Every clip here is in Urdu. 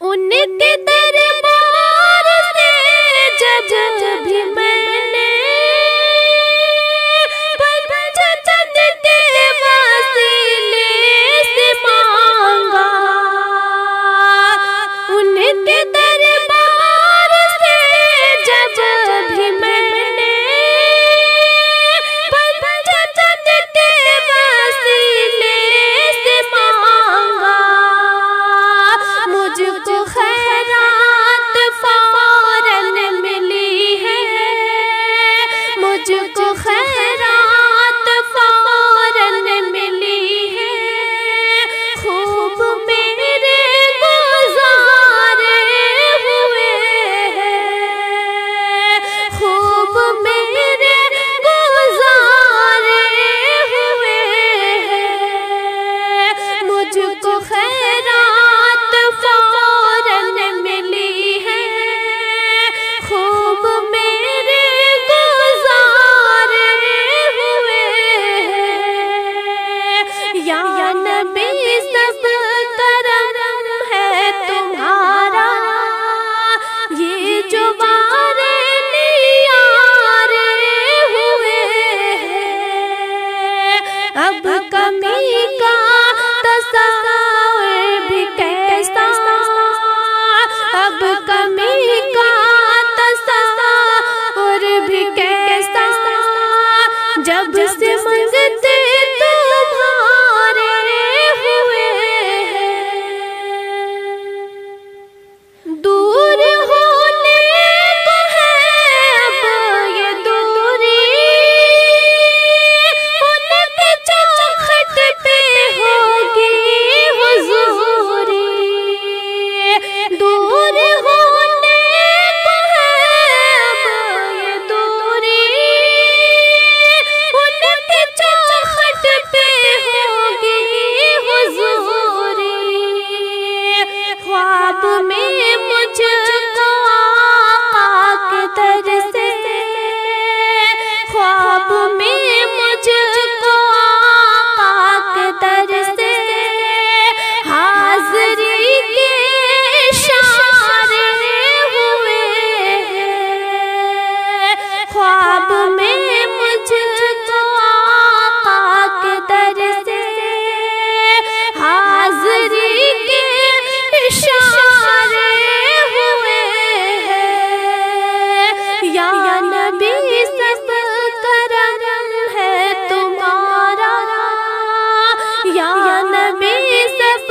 ان کے دربار سے جب بھی میں نے چند کے وسیلے سے مانگا، ان کے دربار سے جب بھی میں نے چند کے وسیلے سے مانگا، مجھ کو خیرات فوراً ملی ہے، مجھ کو خیرات فوراً ملی ہے، خوب میرے گزارے ہوئے ہیں، خوب میرے گزارے ہوئے ہیں، مجھ کو خیرات فوراً ملی ہے، خوب میرے گزارے ہوئے ہیں، یا نبی سب کرم ہے تمہارا، یہ جو وارے نیارے ہوئے ہیں، اب کمی کا تصور بھی کیسا، اب کمی کا تصور بھی کیسا، جب سے منگتے تمہارے ہوئے ہیں، دور ہونے کو ہے اب یہ دوری، ان کے چوکھٹ پہ ہوگی حضوری، دور ہونے کو ہے اب یہ دوری، ان کے چوکھٹ پہ ہوگی حضوری، خواب میں مجھ کو آقا کے در سے، خواب میں مجھ کو آقا کے در سے حاضری کے اشارے ہوئے ہیں، خواب میں مجھ کو آقا کے در سے حاضری کے اشارے ہوئے ہیں، یا نبی سب کرم ہے تمہارا، یا نبی سب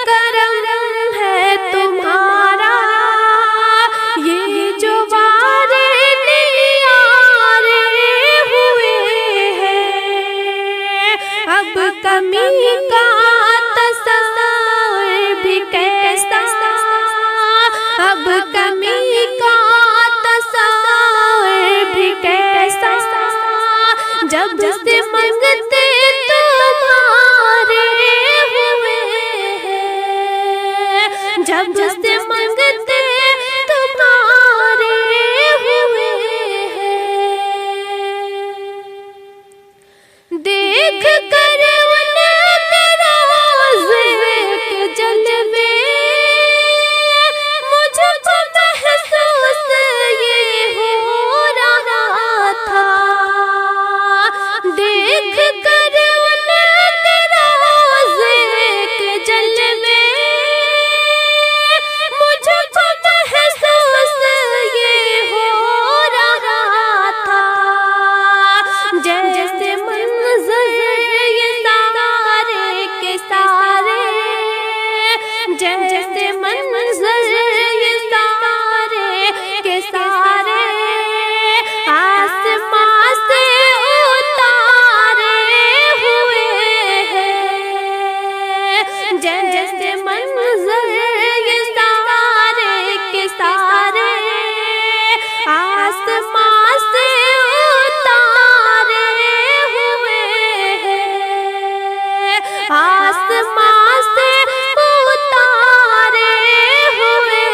کرم ہے تمہارا، یہ جو وارے نیارے ہوئے ہیں، اب کمی کا تصور بھی کیسا، اب کمی کا تصور بھی کیسا، جب سے منگتے تمہارے ہوئے ہیں، جب سے منگتے تمہارے ہوئے ہیں، دیکھ کر ان کے روضے کے جلوے مجھ کو محسوس یہ ہو رہا تھا، دیکھ کر ان کے روضے کے جلوے مجھ کو محسوس یہ ہو رہا تھا، جیسے منظر یہ سارے کے سارے، جیسے منظر یہ سارے کے سارے آسمان سے اتارے ہوئے ہیں، جیسے منظر یہ سارے کے سارے آسمان سے اتارے ہوئے ہیں، آسمان سے اتارے ہوئے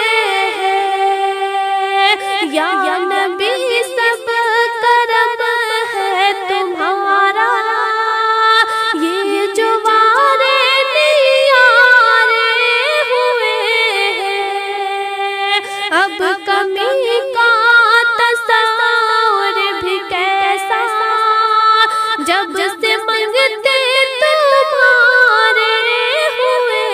اب کمی کا تصور بھی کیسا، جب سے منگتے تمہارے ہوئے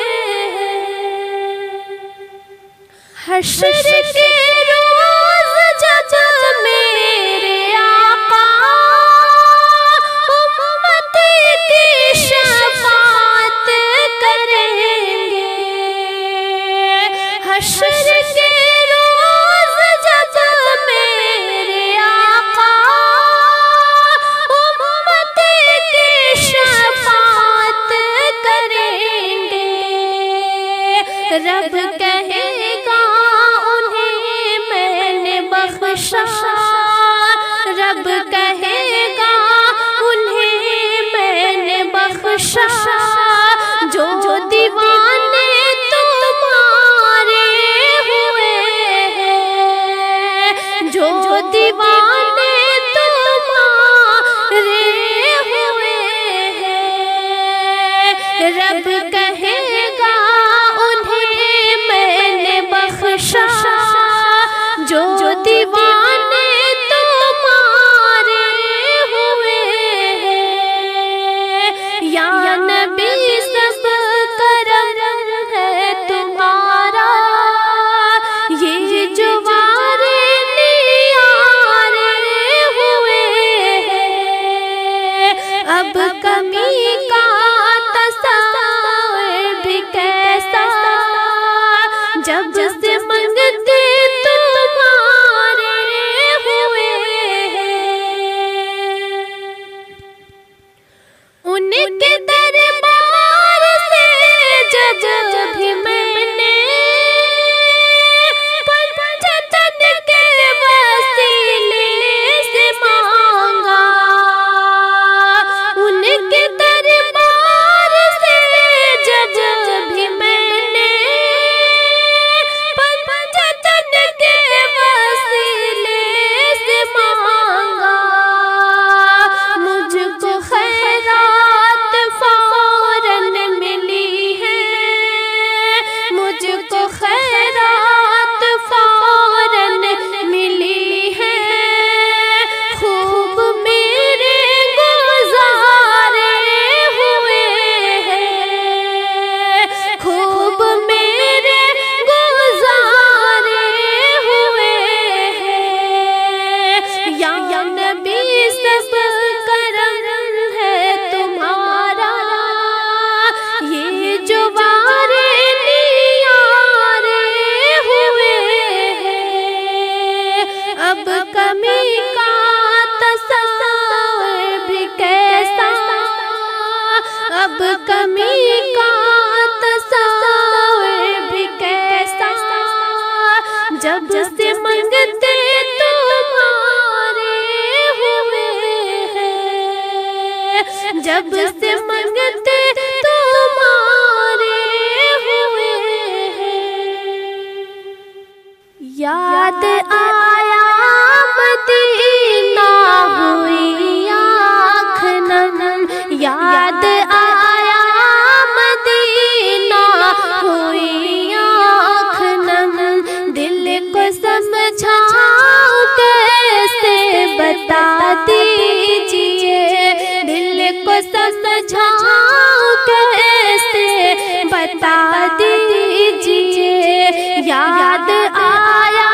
حشر کے روز جب میرے آقا امت کی شفاعت کریں گے، حشر کے روز جب میرے آقا امت کی شفاعت کریں گے، رب کہے گا انہیں میں نے بخشا، رب کہے گا انہیں میں نے بخشا، جو دیوانے تمہارے ہوئے ہیں، جو دیوانے تمہارے ہوئے ہیں، رب کہے گا انہیں میں نے بخشا، جو دیوانے تمہارے ہوئے ہیں، یا نبی سب کرم ہے تمہارا، یہ جو وارے نیارے ہوئے ہیں، اب کمی کا تصور بھی کیسا، جب سے منگتے تمہارے ہوئے ہیں، ان کے دربار سے جب بھی میں نے پنجتن کے وسیلے سے مانگا، ان کے دربار سے جب بھی میں نے پنجتن کے وسیلے سے مانگا، مجھ کو خیرات فوراً ملی ہے، مجھ کو خیرات فوراً ملی ہے، خوب میرے گزارے ہوئے ہیں، خوب میرے گزارے ہوئے ہیں، یا نبی سب کرم ہے تمہارا، یہ جو وارے نیارے ہوئے ہیں، اب کمی کا تصور بھی کیسا، اب کمی کا تصور بھی کیسا، جب سے منگتے تمہارے ہوئے ہیں، جب سے منگتے تمہارے ہوئے ہیں، یاد آیا مدینہ ہوئی آنکھ نم، یاد آیا مدینہ ہوئی آنکھ نم، دل کو سمجھاؤ کیسے بتا دیجئے، دل کو سمجھاؤ کیسے بتا دیجئے، یاد آیا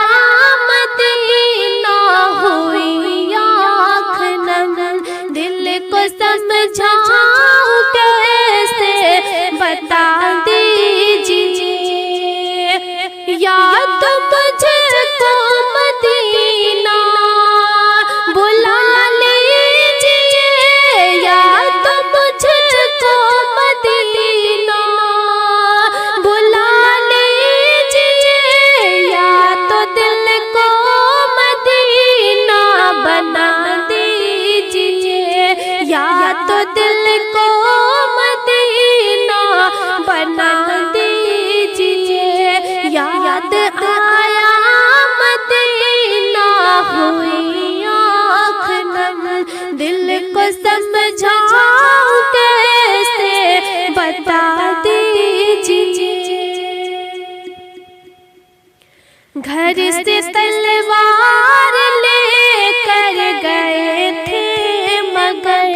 گھر سے تلوار لے کر گئے تھے مگر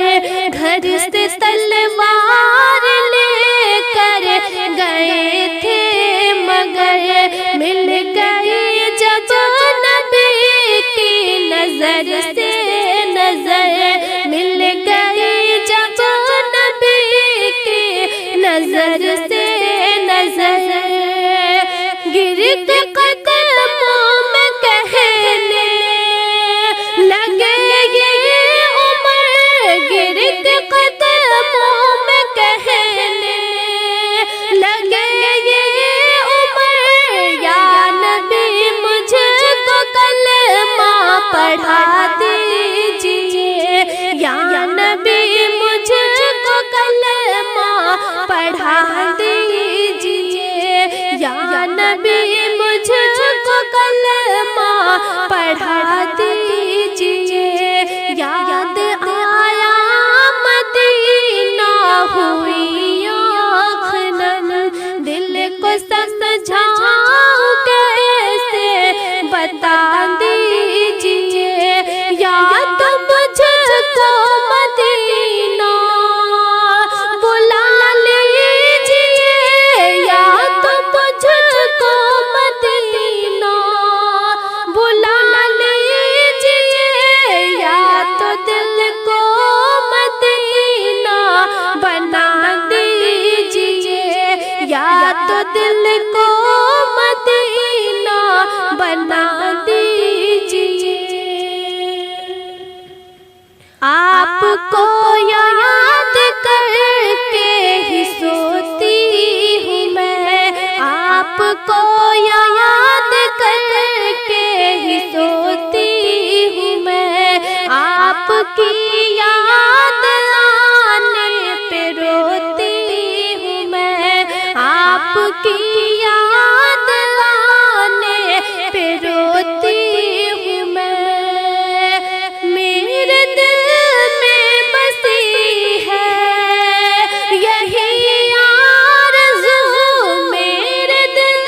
گھر سے تلوار لے کر گئے تھے مگر مل گئی جب نبی کی نظر سے نظر مل گئی جب نبی کی نظر سے نظر گر کے قدموں میں کہنے لگے یہ عمر گر کے قدموں میں کہنے لگے یہ عمر یا نبی مجھ کو کلمہ پڑھا دیجئے یا نبی مجھ کو کلمہ پڑھا دیجئے یا نبی مجھ کو کلمہ پڑھا دیجئے یاد آیا مدینہ ہوئی آنکھ نم دل کو سمجھاؤں کیسے بتا دیجئے یاد مجھ کو مدینہ بلا لیجئے یاد مجھ کو مدینہ بلا لیجئے یا تو دل کو مدینہ بنا دیجئے یا تو دل کو مدینہ بنا دیجئے آپ کو یاد کر کے ہی سوتی ہوں میں آپ کو یاد کر کے ہی سوتی ہوں میں آپ کی یاد آنے پہ روتی ہوں میں آپ کی یاد آنے پہ روتی ہوں میں میرے دل میں بسی ہے یہی آرزو میرے دل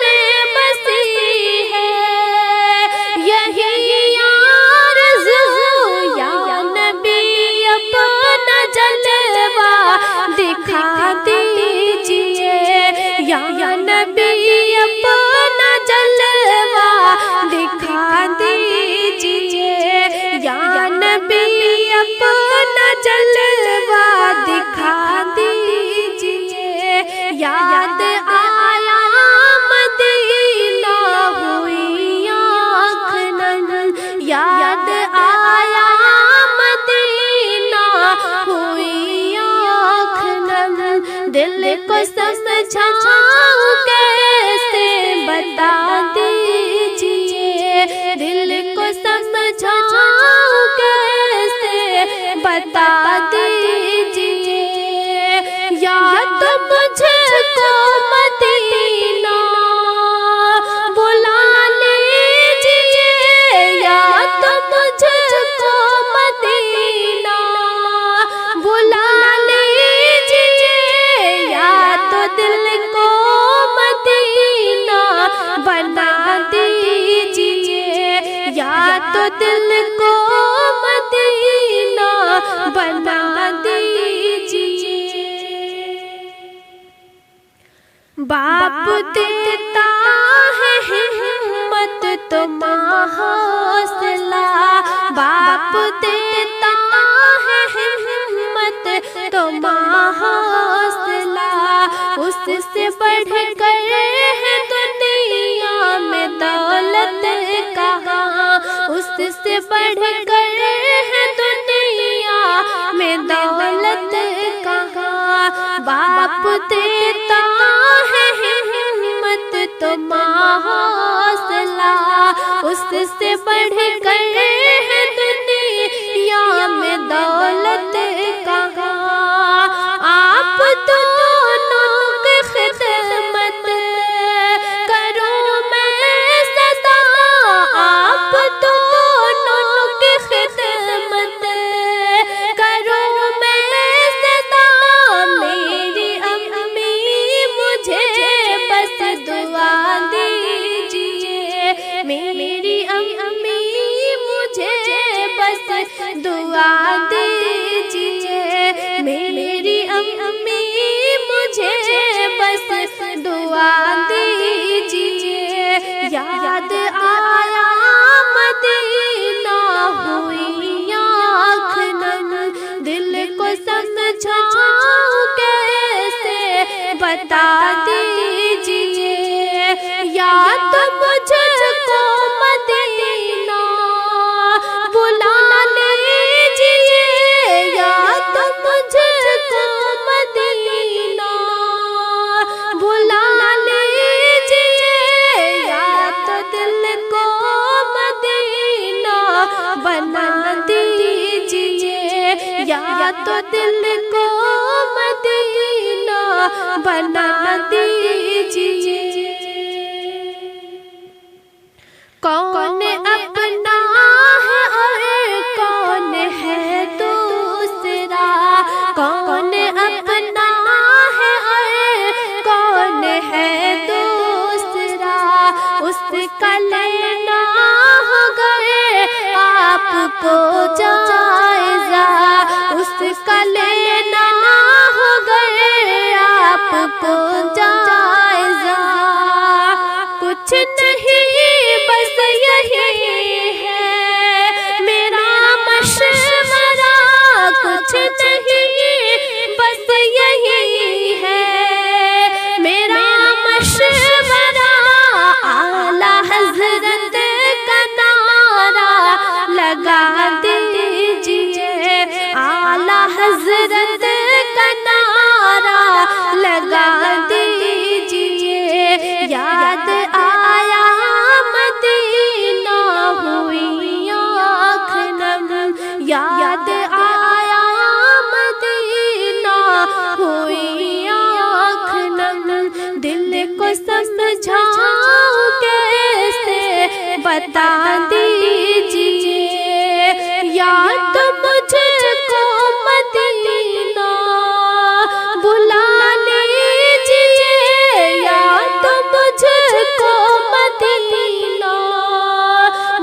میں بسی ہے یہی آرزو یا نبی اپنا جلوہ دکھا دیجئے یا نبی اپنا جلوہ دکھا دیجئے یا نبی اپنا جلوہ دکھا دیجئے یاد آیا مدینہ ہوئی آنکھ نم یاد آیا مدینہ ہوئی آنکھ نم دل کو سمجھاؤں کیسے بتا دیجئے دل کو سمجھاؤں کیسے بتا دیجئے یا تو مجھ کو مدینہ بلا لیجئے یا تو مجھ کو مدینہ بلا لیجئے یا تو دل کو مدینہ بنا دیجئے یا تو دل کو مدینہ بنا دیجئے باپ دیتا ہے ہمت تو ماں حوصلہ باپ دیتا ہے ہمت تو ماں حوصلہ اس سے بڑھ کر ہے دنیا میں دولت کہاں اس سے بڑھ کر ہے دنیا میں دولت کہاں باپ دیتا ہے ہمت تو ماں حوصلہ اس سے بڑھ کر ہے دنیا میں دولت کہاں آپ تو دونوں کی خدمت کروں میں سدا آپ تو دونوں کی خدمت کروں میں سدا میری امی مجھے بس دعا دیجئے تو دل کو مدینہ بنا دیجئے۔ کون اپنا ہے اور کون ہے دوسرا، کون اپنا ہے اور کون ہے دوسرا، اس کا لینا ہوگا آپ کو جائزہ، اس کا لینا ہوگا آپ کو جائزہ۔ کچھ نہیں بس یہی ہے میرا مشورہ، کچھ نہیں بس یہی ہے میرا مشورہ، اعلیٰ حضرت کا نعرہ لگا دیجئے، اعلیٰ حضرت کا نعرہ لگا دیجئے۔ یاد آیا مدینہ ہوئی آنکھ نم، یاد آیا مدینہ ہوئی آنکھ نم، دل کو سمجھاؤ کیسے بتا دیجئے، یاد مجھ کو مدینہ بلا لیجئے، یاد مجھ کو مدینہ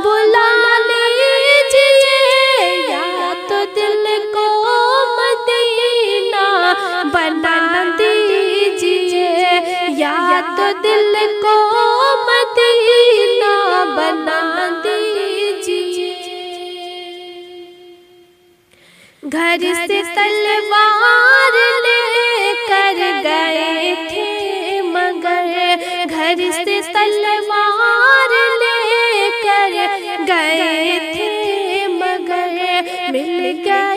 بلا لیجئے، یا تو دل کو مدینہ بنا دیجئے، یا تو دل کو مدینہ بنا دیجئے۔ گھر سے تلوار لے کر گئے تھے مگر، گھر سے تلوار لے کر گئے تھے مگر، مل گئے